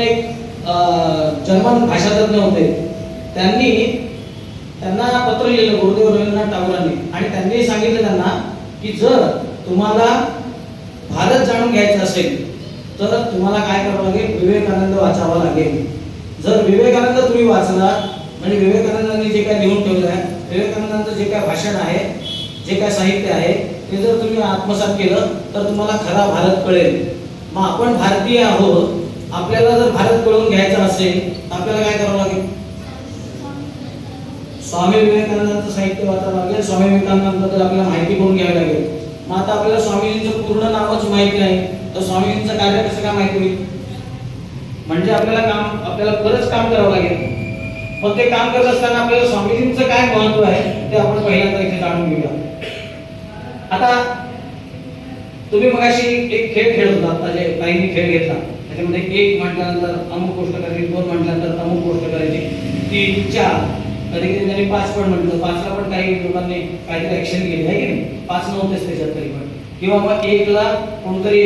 म्हणून एक जर्मन भाषातज्ञ होते, त्यांना पत्र लिहिलं गुरुदेव रवींद्रनाथ टागोरांनी, आणि त्यांनी सांगितलं त्यांना की जर तुम्हाला भारत जाणून घ्यायचं असेल तर तुम्हाला काय करावं लागेल, विवेकानंद वाचावा लागेल. जर विवेकानंद तुम्ही वाचला म्हणजे विवेकानंदांनी जे काय लिहून ठेवलं आहे, विवेकानंदांचं जे काय भाषण आहे, जे काय साहित्य आहे ते जर तुम्ही आत्मसात केलं तर तुम्हाला खरा भारत कळेल. मग आपण भारतीय आहोत, आपल्याला जर भारत कळून घ्यायचा असेल तर आपल्याला काय करावं लागेल, स्वामी विवेकानंदांचं साहित्य वाचावं लागेल, स्वामी विवेकानंदांबद्दल आपल्याला माहिती करून घ्यावी लागेल. मग आता आपल्याला स्वामीजींचं पूर्ण नावच माहिती नाही तर स्वामीजींचं कार्य कसं काय माहिती होईल? म्हणजे आपल्याला बरंच काम करावं लागेल. पण ते काम करत असताना आपल्याला स्वामीजींचं काय महत्व आहे ते आपण पहिल्यांदा इथे जाणून घेऊया. आता तुम्ही मगाशी एक खेळ खेळत होता, आता जे काही खेळ घेतला त्याच्यामध्ये एक म्हटल्यानंतर अमुक गोष्ट करायची, दोन म्हटल्यानंतर अमुक गोष्ट करायची, 3, 4, कधी कधी त्यांनी 5 पण म्हटलं. 5ला पण काही लोकांनी काहीतरी ऍक्शन केली आहे की नाही, 5 नव्हतेच त्याच्यात तरी पण. किंवा मग 1ला कोणतरी